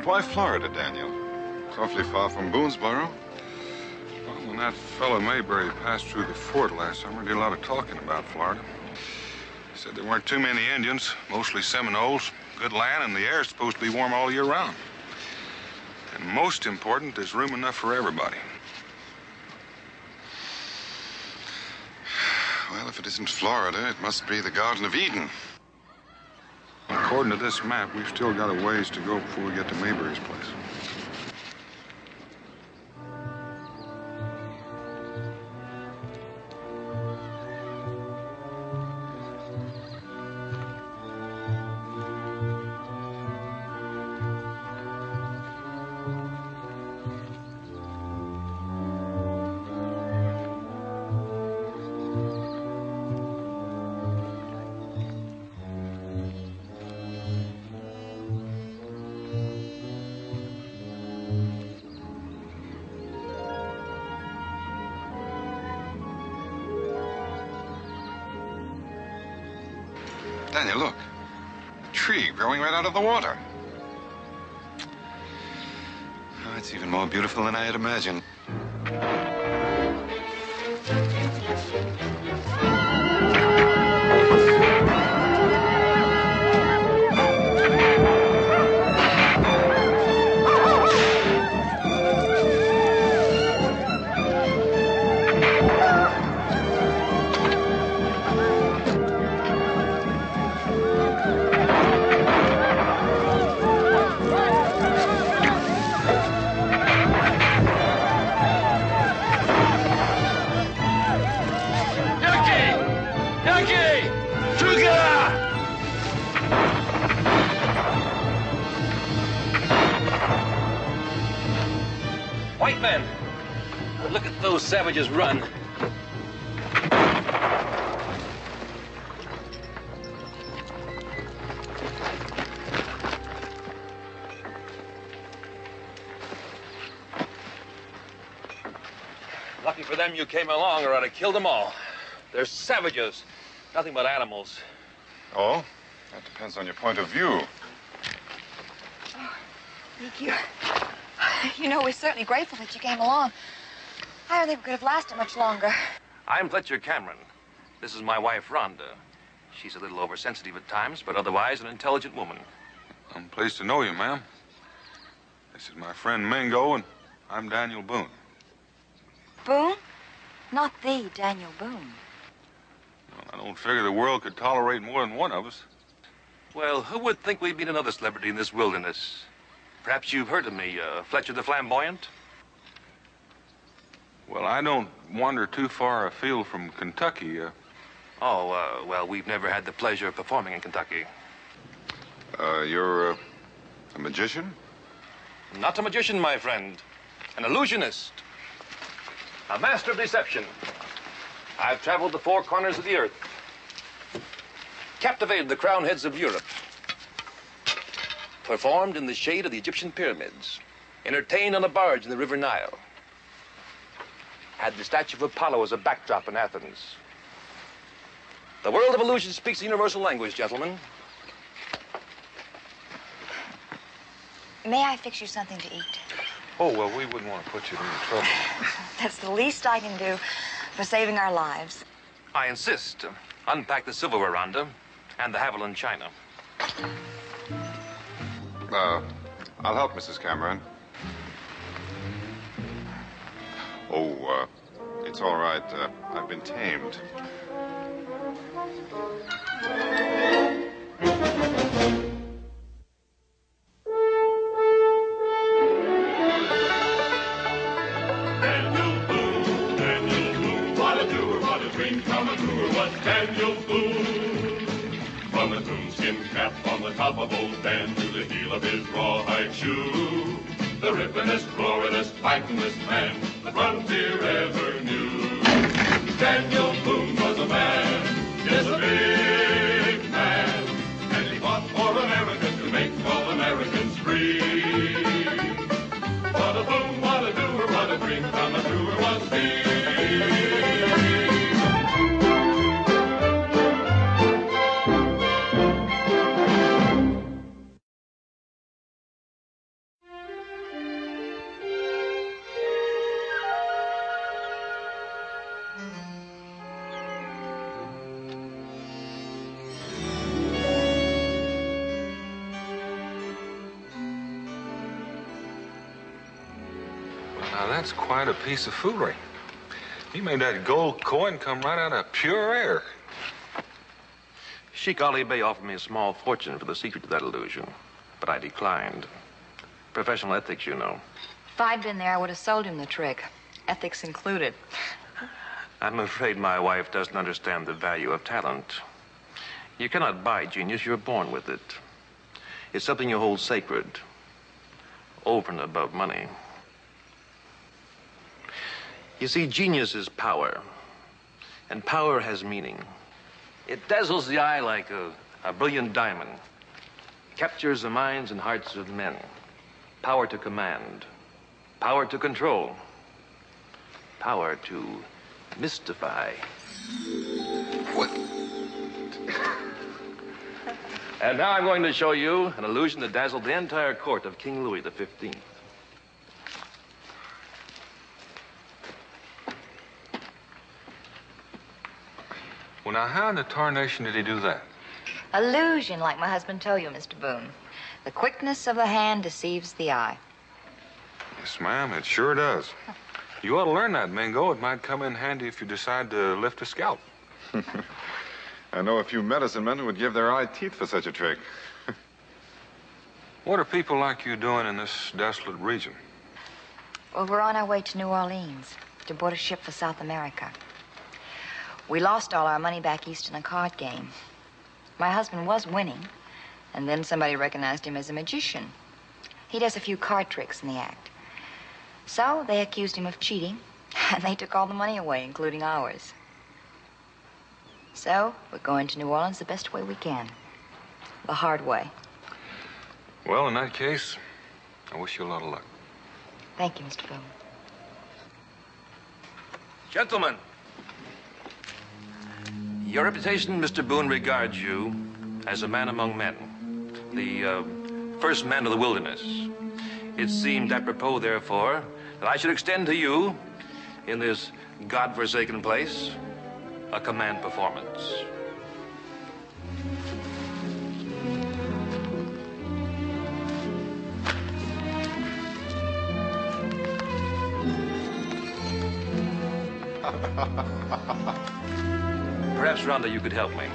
Why Florida, Daniel? It's awfully far from Boonesboro. Well, when that fellow Mayberry passed through the fort last summer, he did a lot of talking about Florida. He said there weren't too many Indians, mostly Seminoles, good land, and the air's supposed to be warm all year round. And most important, there's room enough for everybody. Well, if it isn't Florida, it must be the Garden of Eden. According to this map, we've still got a ways to go before we get to Mayberry's place. Daniel, look. A tree growing right out of the water. Oh, it's even more beautiful than I had imagined. White men! Look at those savages run. Lucky for them you came along, or I'd have killed them all. They're savages, nothing but animals. Oh? That depends on your point of view. Oh, thank you. You know, we're certainly grateful that you came along. I don't think we could have lasted much longer. I'm Fletcher Cameron. This is my wife, Rhonda. She's a little oversensitive at times, but otherwise an intelligent woman. I'm pleased to know you, ma'am. This is my friend Mingo, and I'm Daniel Boone. Boone? Not the Daniel Boone. Well, I don't figure the world could tolerate more than one of us. Well, who would think we'd meet another celebrity in this wilderness? Perhaps you've heard of me, Fletcher the Flamboyant? Well, I don't wander too far afield from Kentucky. Well, we've never had the pleasure of performing in Kentucky. You're a magician? Not a magician, my friend. An illusionist. A master of deception. I've traveled the four corners of the earth. Captivated the crowned heads of Europe. Performed in the shade of the Egyptian pyramids. Entertained on a barge in the River Nile. Had the statue of Apollo as a backdrop in Athens. The world of illusion speaks a universal language, gentlemen. May I fix you something to eat? Oh, well, we wouldn't want to put you to any trouble. That's the least I can do for saving our lives. I insist. Unpack the silverware, Rhonda, and the Haviland china. I'll help Mrs. Cameron. Oh, it's all right. I've been tamed. Daniel Boone. From the coonskin cap on the top of old Dan to the heel of his rawhide shoe, the rippenest, roaringest, fightingest man the frontier ever knew. Daniel Boone was a man, yes, a big man, and he fought for America to make all Americans free. What a Boone, what a doer, what a dream come true was he. Now, that's quite a piece of foolery. He made that gold coin come right out of pure air. Sheik Ali Bey offered me a small fortune for the secret to that illusion, but I declined. Professional ethics, you know. If I'd been there, I would have sold him the trick, ethics included. I'm afraid my wife doesn't understand the value of talent. You cannot buy genius, you're born with it. It's something you hold sacred, over and above money. You see, genius is power, and power has meaning. It dazzles the eye like a brilliant diamond, captures the minds and hearts of men. Power to command, power to control, power to mystify. What? And now I'm going to show you an illusion that dazzled the entire court of King Louis XV. Well, now, how in the tarnation did he do that? Illusion, like my husband told you, Mr. Boone. The quickness of the hand deceives the eye. Yes, ma'am, it sure does. You ought to learn that, Mingo. It might come in handy if you decide to lift a scalp. I know a few medicine men who would give their eye teeth for such a trick. What are people like you doing in this desolate region? Well, we're on our way to New Orleans to board a ship for South America. We lost all our money back east in a card game. My husband was winning, and then somebody recognized him as a magician. He does a few card tricks in the act. So they accused him of cheating, and they took all the money away, including ours. So we're going to New Orleans the best way we can. The hard way. Well, in that case, I wish you a lot of luck. Thank you, Mr. Boone. Gentlemen, your reputation, Mr. Boone, regards you as a man among men, the first man of the wilderness. It seemed apropos, therefore, that I should extend to you, in this godforsaken place, a command performance. Perhaps, Rhonda, you could help me.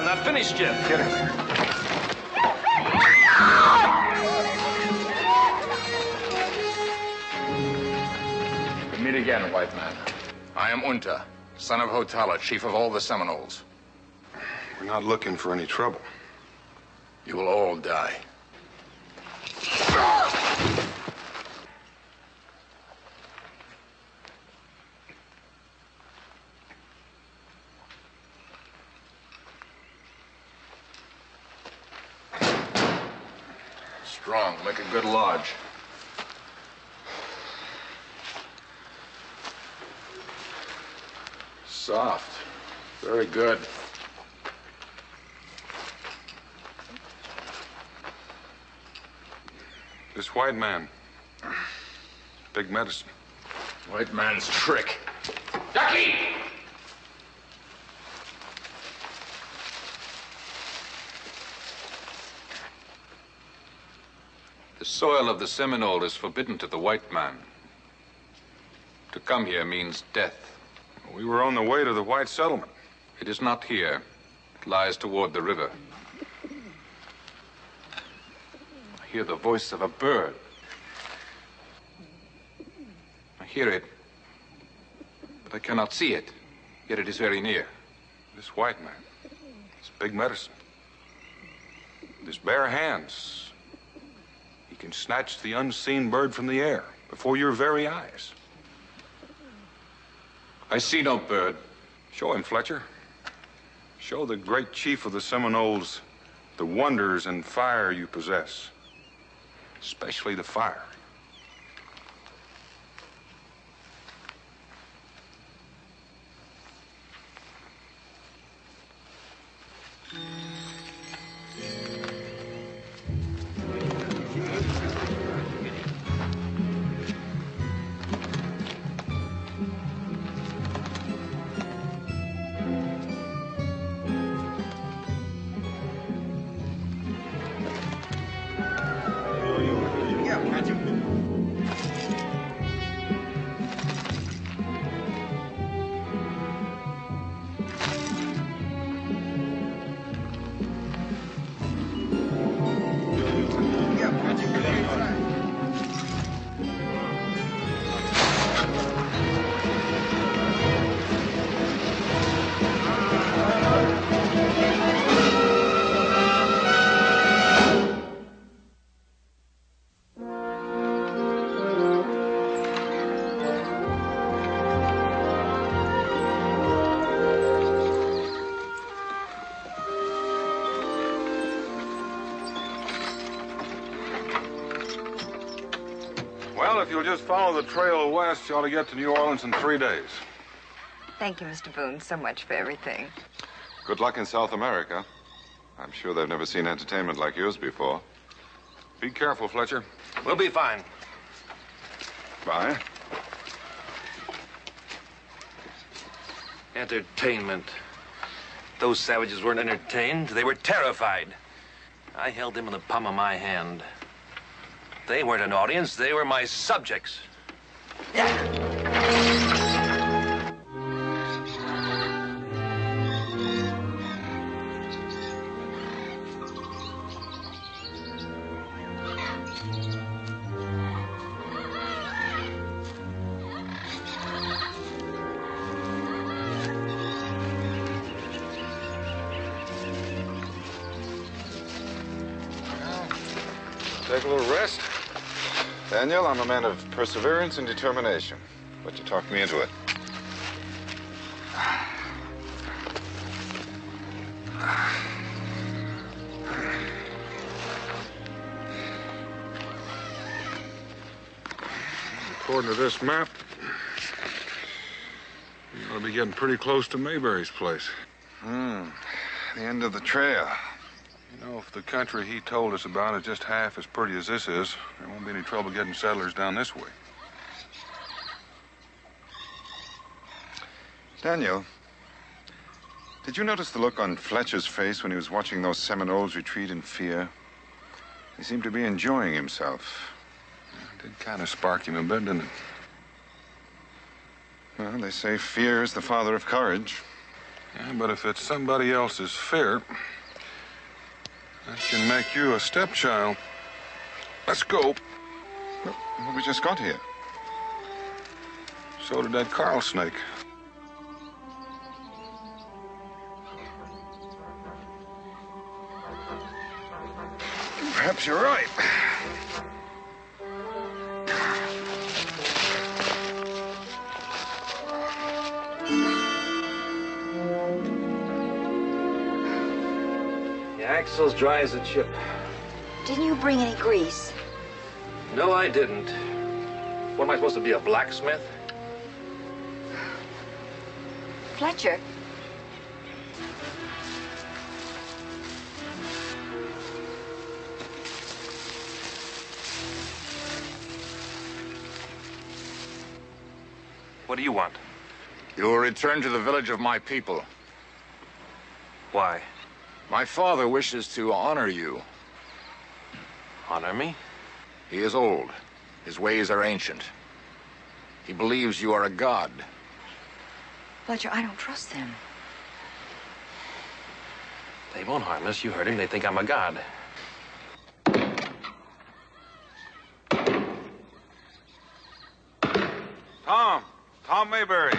not finished yet. Get in there. We meet again, white man. I am Unta, son of Hotala, chief of all the Seminoles. We're not looking for any trouble. You will all die. Strong, make a good lodge. Soft, very good. This white man, big medicine. White man's trick. Ducky! The soil of the Seminole is forbidden to the white man. To come here means death. We were on the way to the white settlement. It is not here. It lies toward the river. I hear the voice of a bird. I hear it, but I cannot see it, yet it is very near. This white man, this big medicine. With his bare hands, he can snatch the unseen bird from the air before your very eyes. I see no bird. Show him, Fletcher. Show the great chief of the Seminoles the wonders and fire you possess, especially the fire. Well, if you'll just follow the trail west, you ought to get to New Orleans in 3 days. Thank you, Mr. Boone, so much for everything. Good luck in South America. I'm sure they've never seen entertainment like yours before. Be careful, Fletcher. We'll be fine. Bye. Entertainment. Those savages weren't entertained. They were terrified. I held them in the palm of my hand. They weren't an audience. They were my subjects. Take a little rest. Daniel, I'm a man of perseverance and determination. But you talked me into it. According to this map, you ought to be getting pretty close to Mayberry's place. The end of the trail. You know, if the country he told us about is just half as pretty as this is, there won't be any trouble getting settlers down this way. Daniel, did you notice the look on Fletcher's face when he was watching those Seminoles retreat in fear? He seemed to be enjoying himself. It did kind of spark him a bit, didn't it? Well, they say fear is the father of courage. Yeah, but if it's somebody else's fear, that can make you a stepchild. Let's go. Well, we just got here. So did that Carl snake. Perhaps you're right. The axle's dry as a chip. Didn't you bring any grease? No, I didn't. What am I supposed to be, a blacksmith? Fletcher, What do you want? You will return to the village of my people. Why? My father wishes to honor you. Honor me? He is old. His ways are ancient. He believes you are a god. Fletcher, I don't trust them. They won't harm us. You heard him. They think I'm a god. Tom Mayberry.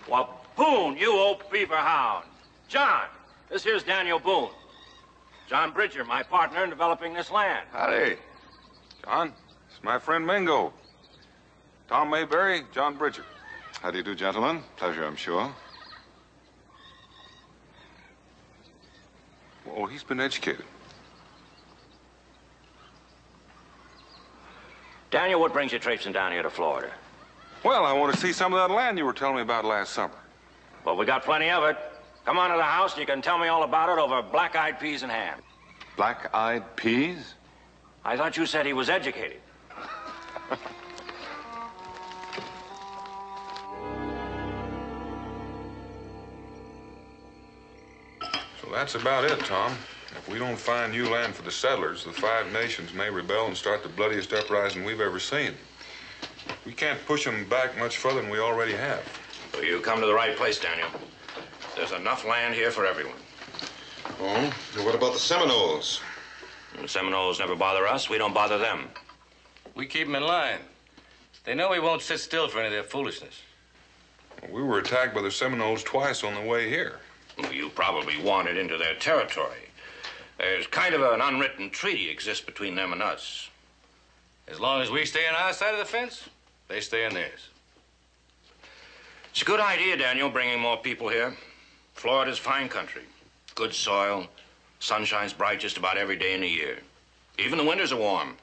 Well, Boone, you old beaver hound. John, this here's Daniel Boone. John Bridger, my partner in developing this land. Howdy. John, it's my friend Mingo. Tom Mayberry, John Bridger. How do you do, gentlemen? Pleasure, I'm sure. Oh, he's been educated. Daniel, what brings you traipsing down here to Florida? Well, I want to see some of that land you were telling me about last summer. Well, we got plenty of it. Come on to the house and you can tell me all about it over black-eyed peas and ham. Black-eyed peas? I thought you said he was educated. So that's about it, Tom. If we don't find new land for the settlers, the Five Nations may rebel and start the bloodiest uprising we've ever seen. We can't push them back much further than we already have. Well, you come to the right place, Daniel. There's enough land here for everyone. Oh? And what about the Seminoles? The Seminoles never bother us. We don't bother them. We keep them in line. They know we won't sit still for any of their foolishness. We were attacked by the Seminoles twice on the way here. Well, you probably wandered into their territory. There's kind of an unwritten treaty exists between them and us. As long as we stay on our side of the fence, they stay on theirs. It's a good idea, Daniel, bringing more people here. Florida's fine country. Good soil. Sun shines bright just about every day in the year. Even the winters are warm.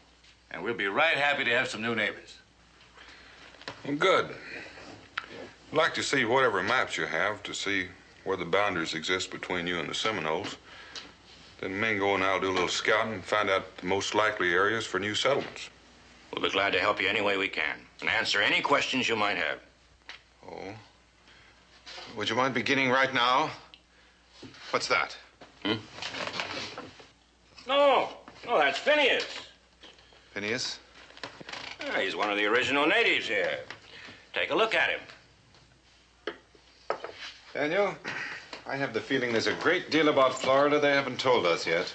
And we'll be right happy to have some new neighbors. Well, good. I'd like to see whatever maps you have to see where the boundaries exist between you and the Seminoles. Then Mingo and I'll do a little scouting and find out the most likely areas for new settlements. We'll be glad to help you any way we can and answer any questions you might have. Oh? Would you mind beginning right now? What's that? No, that's Phineas. Phineas? He's one of the original natives here. Take a look at him. Daniel, I have the feeling there's a great deal about Florida they haven't told us yet.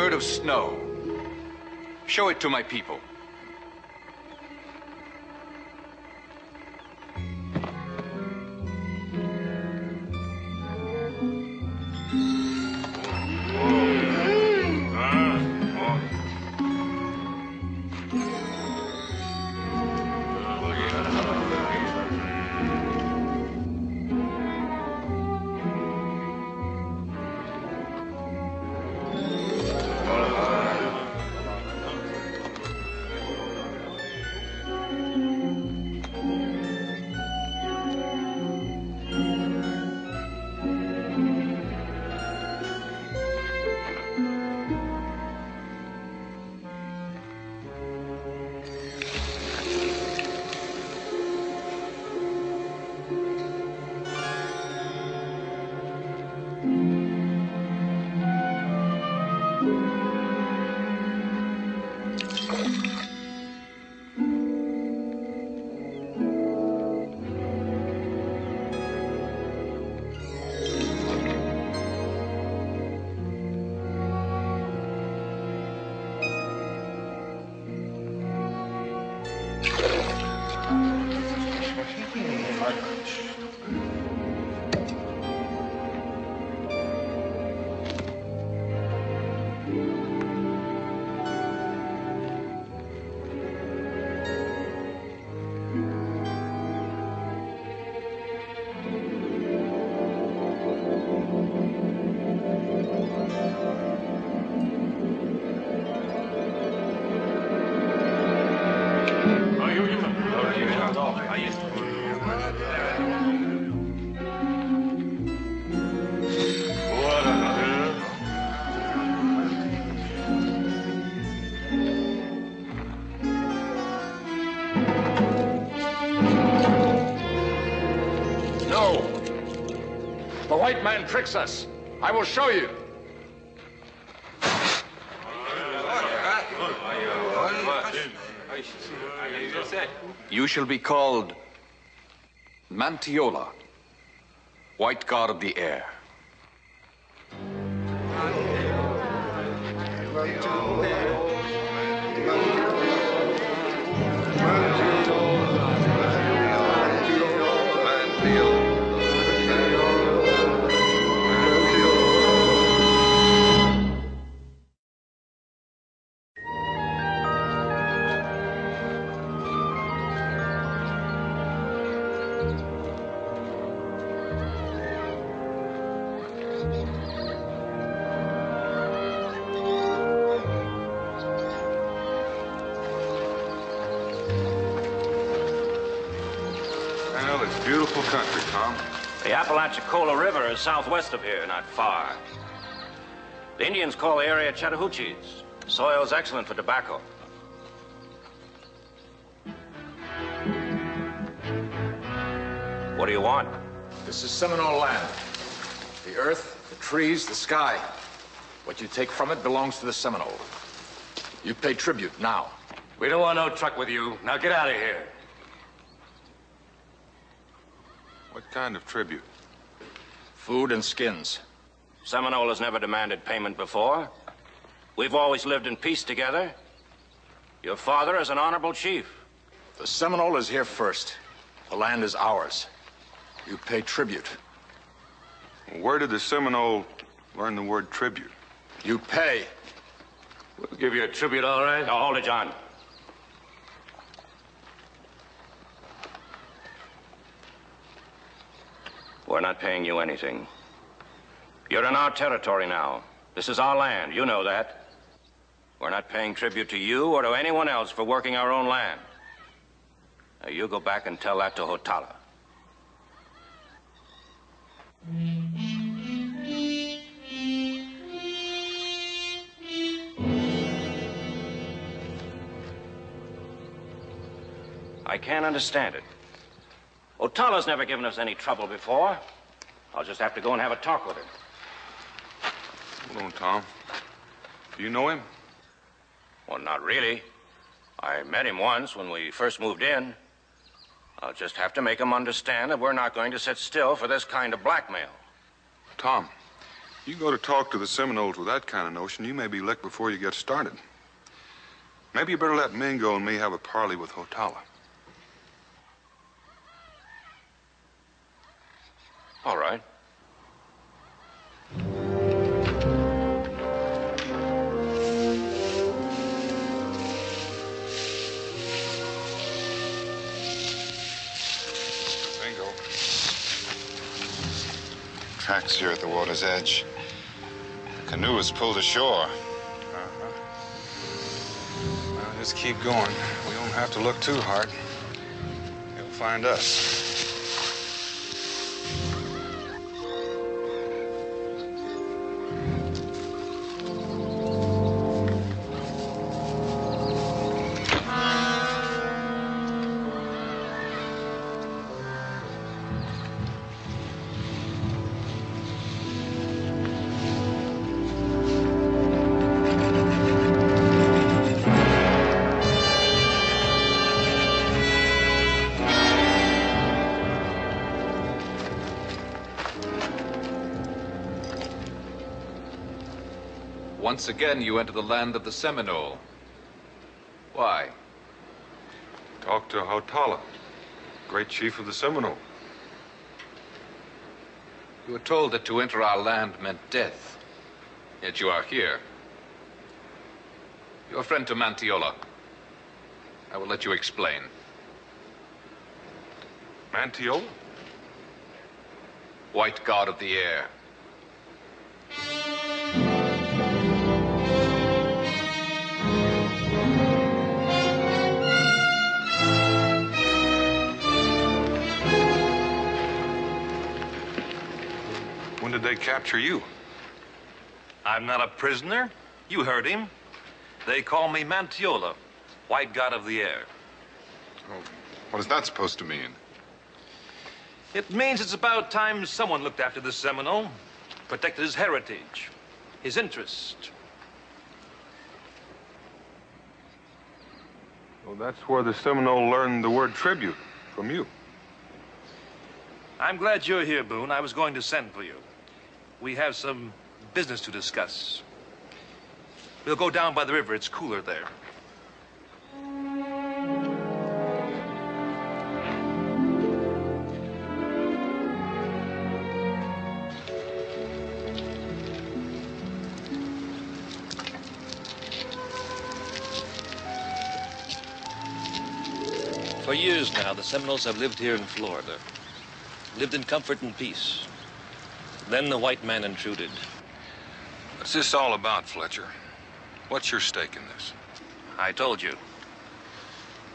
Bird of snow. Show it to my people. No. The white man tricks us. I will show you. You shall be called Mantiola, White God of the Air. Well, it's beautiful country, Tom. The Apalachicola River is southwest of here, not far. The Indians call the area Chattahoochees. Soil is excellent for tobacco. What do you want? This is Seminole land. The earth, the trees, the sky. What you take from it belongs to the Seminole. You pay tribute now. We don't want no truck with you. Now get out of here. What kind of tribute? Food and skins. Seminole has never demanded payment before. We've always lived in peace together. Your father is an honorable chief. The Seminole is here first. The land is ours. You pay tribute. Where did the Seminole learn the word tribute? You pay. We'll give you a tribute, all right? Now, hold it, John. We're not paying you anything. You're in our territory now. This is our land. You know that. We're not paying tribute to you or to anyone else for working our own land. Now, you go back and tell that to Hotala. I can't understand it. Otala's never given us any trouble before. I'll just have to go and have a talk with him. Hold on, Tom. Do you know him? Well, not really. I met him once when we first moved in. I'll just have to make him understand that we're not going to sit still for this kind of blackmail. Tom, you go to talk to the Seminoles with that kind of notion, you may be licked before you get started. Maybe you better let Mingo and me have a parley with Hotala. All right. Mingo. Tracks here at the water's edge. The canoe is pulled ashore. Well, just keep going. We don't have to look too hard. He'll find us. Once again, you enter the land of the Seminole. Why? Talk to Hotala, great chief of the Seminole. You were told that to enter our land meant death. Yet you are here. You're a friend to Mantiola. I will let you explain. Mantiola? White God of the Air. When did they capture you? I'm not a prisoner. You heard him. They call me Mantiola, white god of the air. Oh, what is that supposed to mean? It means it's about time someone looked after the Seminole, protected his heritage, his interest. Well, that's where the Seminole learned the word tribute, from you. I'm glad you're here, Boone. I was going to send for you. We have some business to discuss. We'll go down by the river. It's cooler there. For years now, the Seminoles have lived here in Florida. Lived in comfort and peace. Then the white man intruded. What's this all about, Fletcher? What's your stake in this? I told you.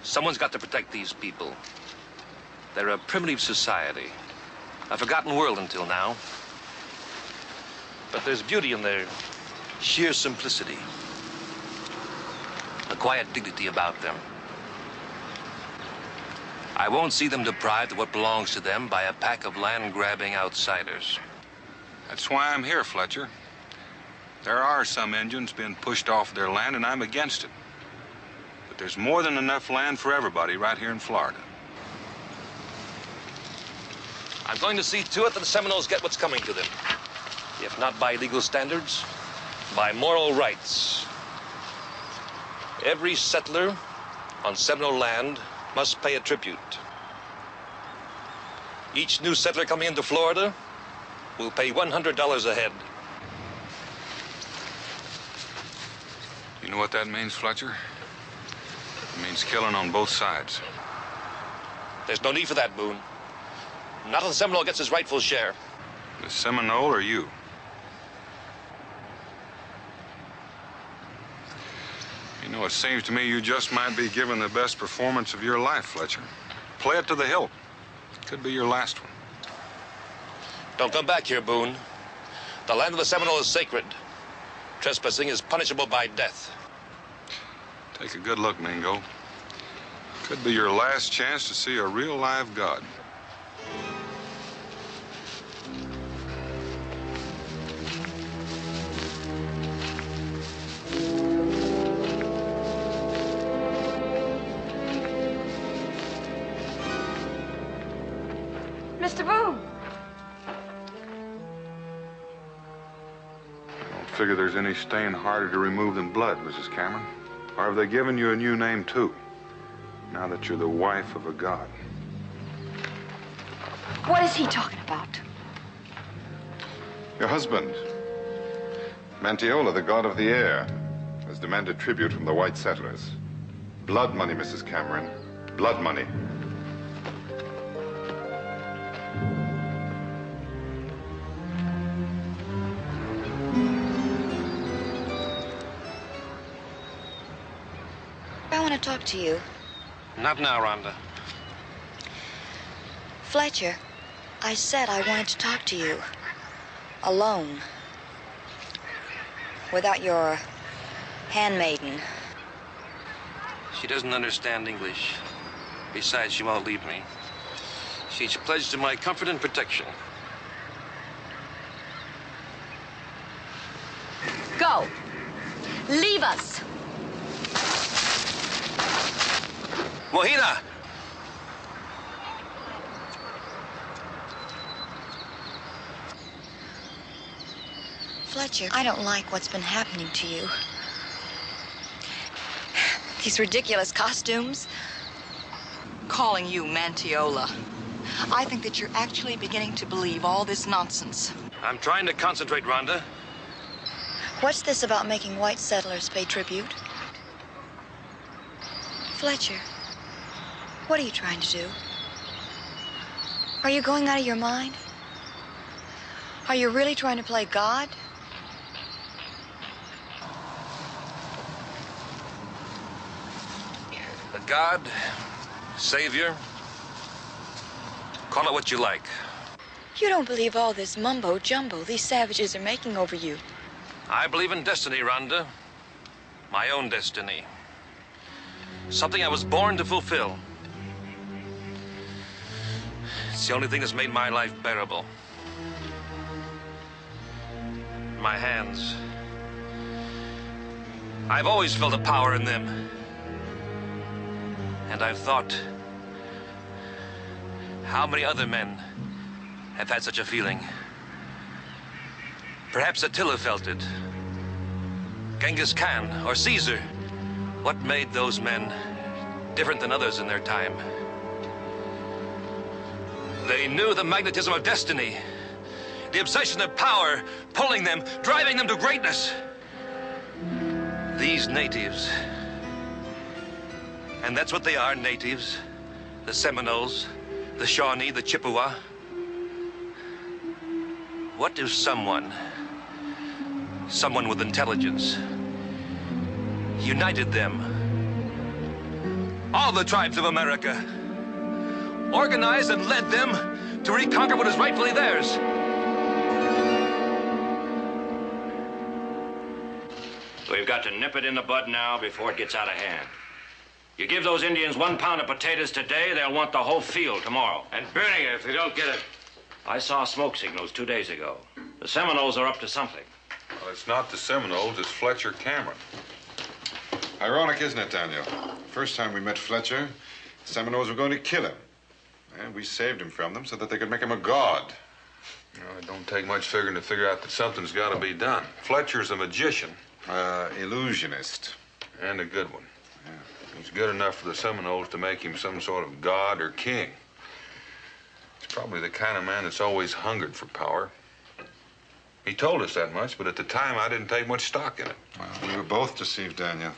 Someone's got to protect these people. They're a primitive society. A forgotten world until now. But there's beauty in their sheer simplicity. A quiet dignity about them. I won't see them deprived of what belongs to them by a pack of land-grabbing outsiders. That's why I'm here, Fletcher. There are some Indians being pushed off their land, and I'm against it. But there's more than enough land for everybody right here in Florida. I'm going to see to it that the Seminoles get what's coming to them. If not by legal standards, by moral rights. Every settler on Seminole land must pay a tribute. Each new settler coming into Florida will pay $100 a head. You know what that means, Fletcher? It means killing on both sides. There's no need for that, Boone. Not until the Seminole gets his rightful share. The Seminole or you? You know, it seems to me you just might be giving the best performance of your life, Fletcher. Play it to the hilt. Could be your last one. Don't come back here, Boone. The land of the Seminole is sacred. Trespassing is punishable by death. Take a good look, Mingo. Could be your last chance to see a real live god. Mr. Boone. I don't figure there's any stain harder to remove than blood, Mrs. Cameron. Or have they given you a new name, too? Now that you're the wife of a god. What is he talking about? Your husband, Mantiola, the god of the air, has demanded tribute from the white settlers. Blood money, Mrs. Cameron. Blood money. I want to talk to you. Not now, Rhonda. Fletcher, I said I wanted to talk to you. Alone. Without your handmaiden. She doesn't understand English. Besides, she won't leave me. She's pledged to my comfort and protection. Go. Leave us. Mojita! Fletcher, I don't like what's been happening to you. These ridiculous costumes. Calling you Mantiola. I think that you're actually beginning to believe all this nonsense. I'm trying to concentrate, Rhonda. What's this about making white settlers pay tribute? Fletcher, what are you trying to do? Are you going out of your mind? Are you really trying to play God? A god, savior, call it what you like. You don't believe all this mumbo-jumbo these savages are making over you. I believe in destiny, Rhonda. My own destiny. Something I was born to fulfill. It's the only thing that's made my life bearable. My hands. I've always felt a power in them. And I've thought, how many other men have had such a feeling? Perhaps Attila felt it. Genghis Khan or Caesar. What made those men different than others in their time? They knew the magnetism of destiny, the obsession of power, pulling them, driving them to greatness. These natives, and that's what they are, natives, the Seminoles, the Shawnee, the Chippewa. What if someone with intelligence, united them, all the tribes of America, organized and led them to reconquer what is rightfully theirs? We've got to nip it in the bud now before it gets out of hand. You give those Indians 1 pound of potatoes today, they'll want the whole field tomorrow. And burning it if they don't get it. I saw smoke signals 2 days ago. The Seminoles are up to something. Well, it's not the Seminoles, it's Fletcher Cameron. Ironic, isn't it, Daniel? First time we met Fletcher, the Seminoles were going to kill him. And we saved him from them so that they could make him a god. Well, it don't take much figuring to figure out that something's got to be done. Fletcher's a magician. Illusionist. And a good one. Yeah. He's good enough for the Seminoles to make him some sort of god or king. He's probably the kind of man that's always hungered for power. He told us that much, but at the time I didn't take much stock in it. Well, we were both deceived, Daniel.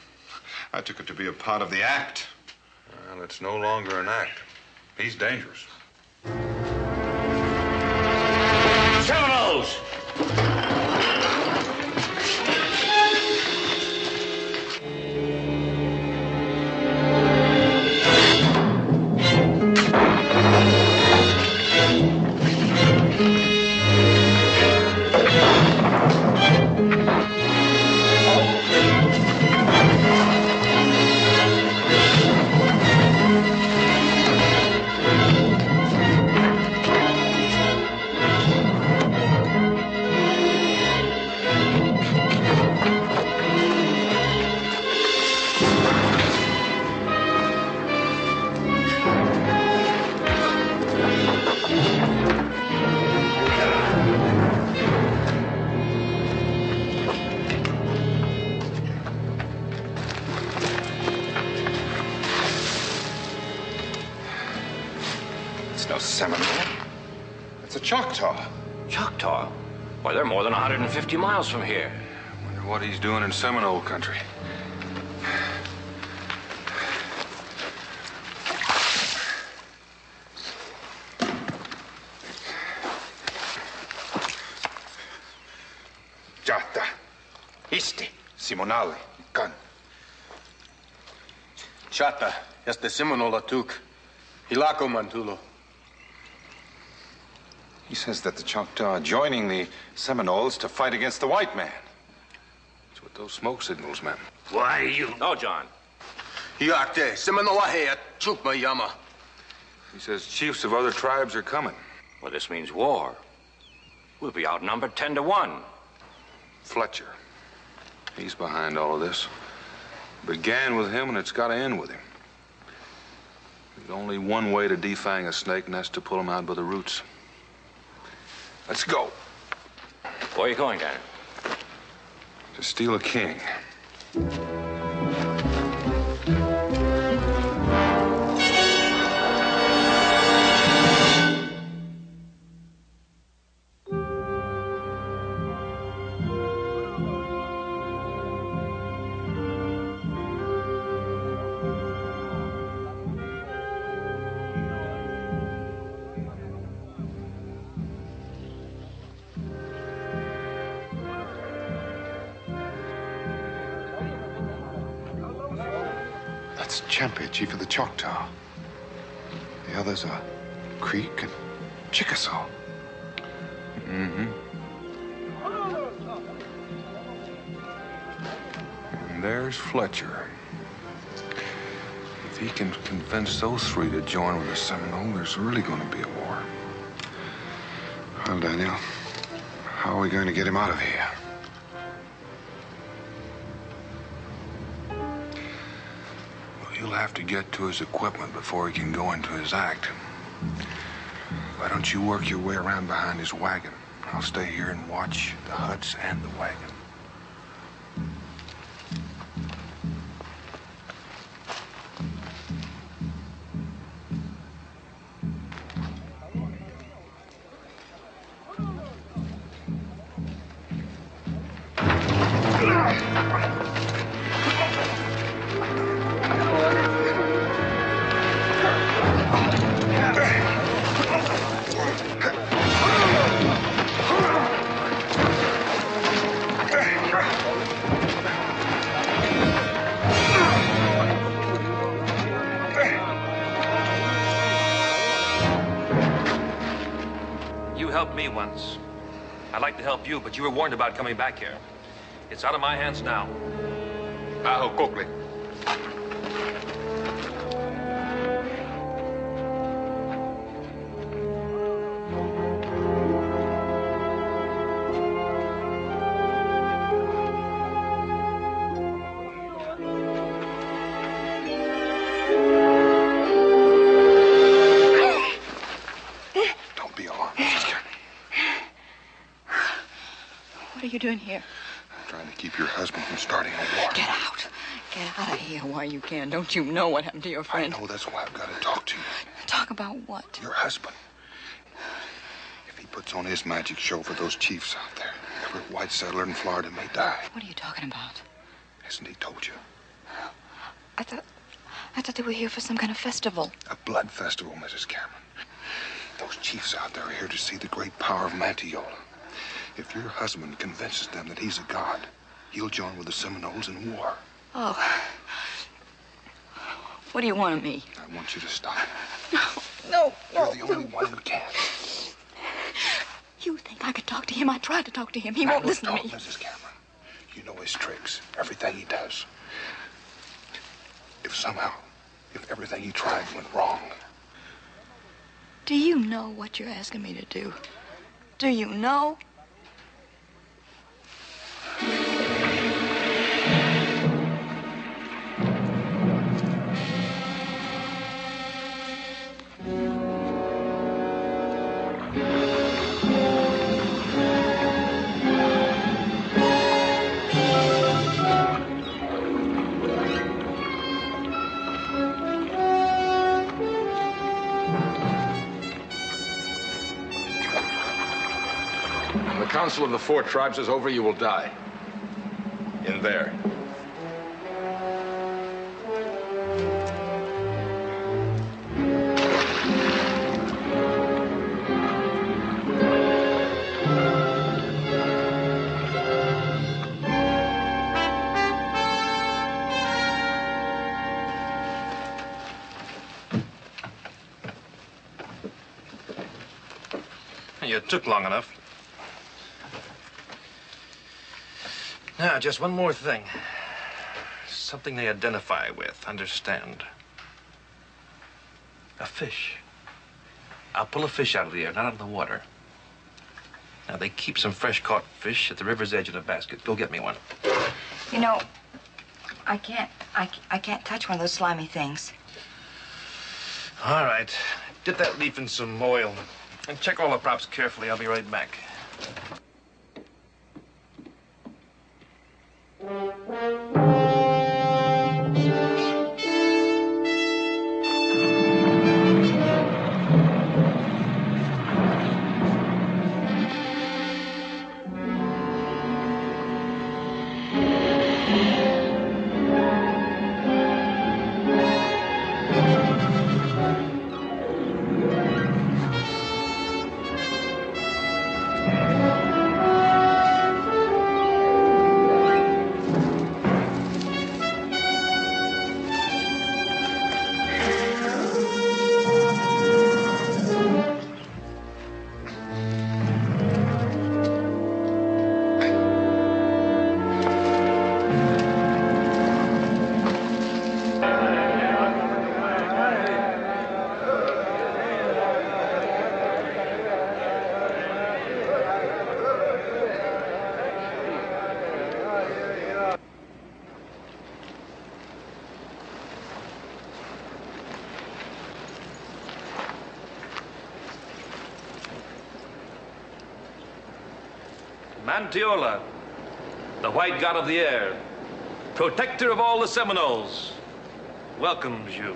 I took it to be a part of the act. Well, it's no longer an act. He's dangerous. Seminoles! It's no Seminole. It's a Choctaw. Choctaw? Why, they're more than 150 miles from here. Wonder what he's doing in Seminole country. Jata. Isti. Simonale. Kan. Chata, este Seminole tuk. Hilako mantulo. He says that the Choctaw are joining the Seminoles to fight against the white man. That's what those smoke signals meant. Why, you... No, John. Hiakte, Seminole at Chukma Yama. He says chiefs of other tribes are coming. Well, this means war. We'll be outnumbered 10 to 1. Fletcher. He's behind all of this. It began with him, and it's got to end with him. There's only one way to defang a snake, and that's to pull him out by the roots. Let's go. Where are you going, Daniel? To steal a king. That's Champe, chief of the Choctaw. The others are Creek and Chickasaw. Mm-hmm. And there's Fletcher. If he can convince those three to join with the Seminole, there's really going to be a war. Well, Daniel, how are we going to get him out of here? Well, he'll have to get to his equipment before he can go into his act. Why don't you work your way around behind his wagon? I'll stay here and watch the huts and the wagon. You helped me once. I'd like to help you, but you were warned about coming back here. It's out of my hands now. Aho, Coakley. Don't be alarmed, Mrs. Cameron. What are you doing here? I'm trying to keep your husband from starting a war. Get out. Get out of here while you can. Don't you know what happened to your friend? I know, that's why I've got to talk to you. Talk about what? Your husband. If he puts on his magic show for those chiefs out there, every white settler in Florida may die. What are you talking about? Hasn't he told you? I thought they were here for some kind of festival. A blood festival, Mrs. Cameron. Those chiefs out there are here to see the great power of Mantiola. If your husband convinces them that he's a god, he'll join with the Seminoles in war. Oh. What do you want of me? I want you to stop. No. You're the only one who can. You think I could talk to him? I tried to talk to him. He won't listen to me. Mrs. Cameron. You know his tricks, everything he does. If everything he tried went wrong. Do you know what you're asking me to do? Do you know? When the Council of the Four Tribes is over, you will die. In there. You took long enough. Now, just one more thing. Something they identify with, understand. A fish. I'll pull a fish out of the air, not out of the water. Now, they keep some fresh-caught fish at the river's edge in a basket. Go get me one. You know, I can't touch one of those slimy things. All right. Dip that leaf in some oil. And check all the props carefully. I'll be right back. Mantiola, the white god of the air, protector of all the Seminoles, welcomes you.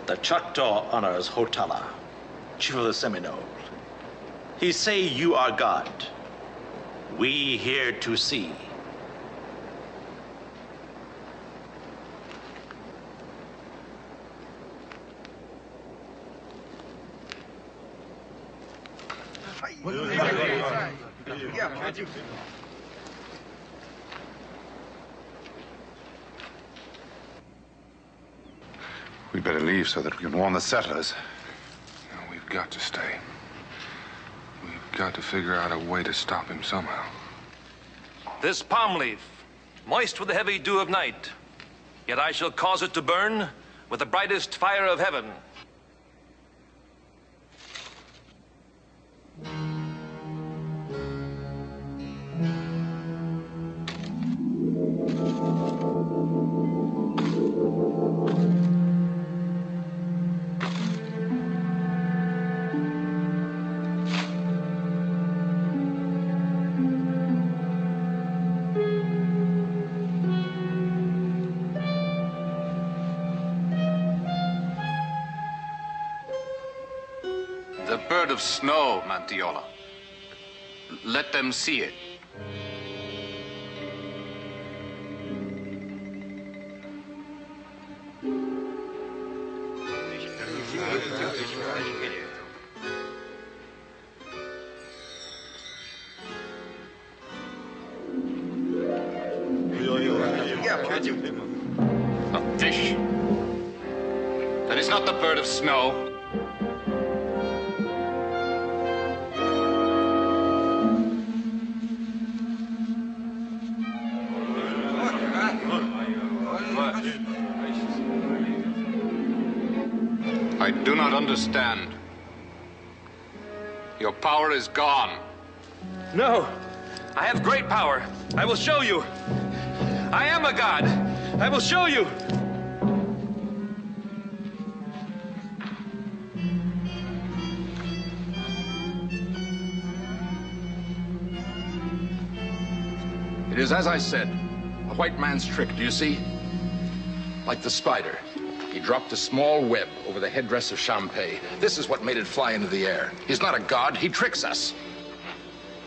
The Choctaw honors Hotala, chief of the Seminole. He say you are God. We here to see. We'd better leave so that we can warn the settlers. No, we've got to stay. We've got to figure out a way to stop him somehow. This palm leaf, moist with the heavy dew of night, yet I shall cause it to burn with the brightest fire of heaven. The bird of snow, Mantiola. Let them see it. A fish. That is not the bird of snow. I do not understand. Your power is gone. No, I have great power. I will show you. I am a god. I will show you. It is as I said, a white man's trick, do you see? Like the spider. He dropped a small web over the headdress of Champay. This is what made it fly into the air. He's not a god, he tricks us.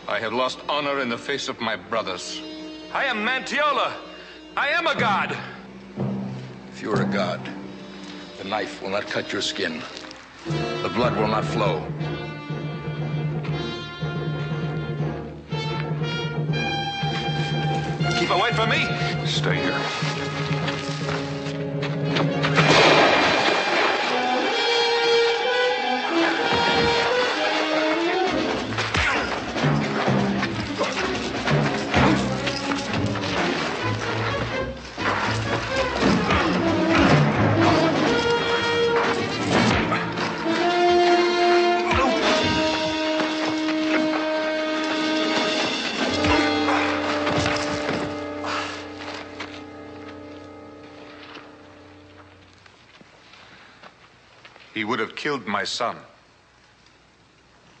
I have lost honor in the face of my brothers. I am Mantiola. I am a god. If you were a god, the knife will not cut your skin. The blood will not flow. Keep away from me. Stay here. He would have killed my son.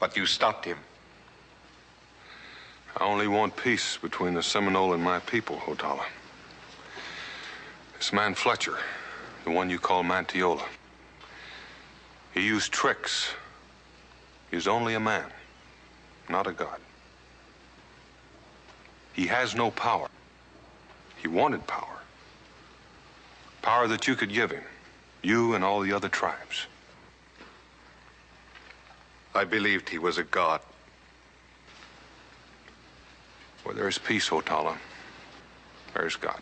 But you stopped him. I only want peace between the Seminole and my people, Hotala. This man Fletcher, the one you call Mantiola, he used tricks. He's only a man, not a god. He has no power. He wanted power. Power that you could give him, you and all the other tribes. I believed he was a god. Where there's peace, Hotala, there's God.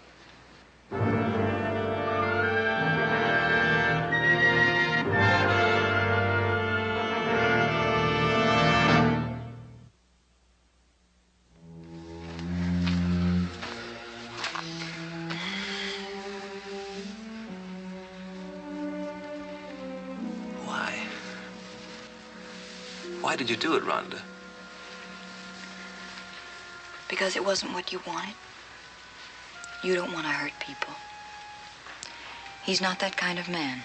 Why did you do it, Rhonda? Because it wasn't what you wanted. You don't want to hurt people. He's not that kind of man.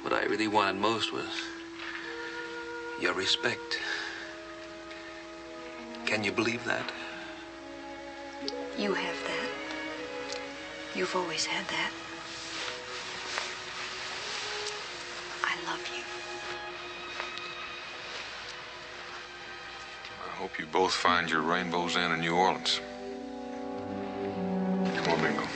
What I really wanted most was Your respect. Can you believe that? You have that. You've always had that. I love you. I hope you both find your rainbows in New Orleans. Come on, Bingo.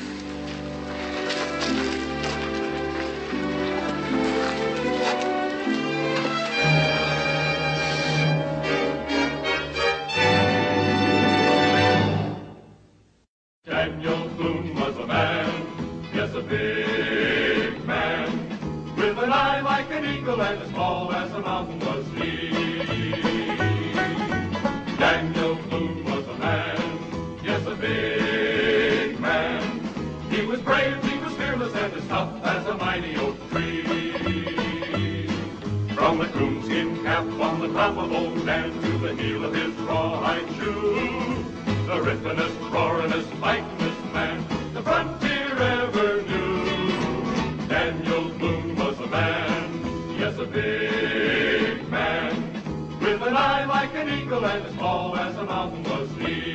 Daniel Boone was a man, yes, a big man, with an eye like an eagle and as tall as a mountain was he. Daniel Boone was a man, yes, a big man. He was brave, he was fearless, and as tough as a mighty oak tree. From the coonskin cap on the top of old Dan to the heel of his rawhide shoe, the rippenest, roaringest, fightingest man the frontier ever knew. Daniel Boone was a man, yes, a big man, with an eye like an eagle and as tall as a mountain was he.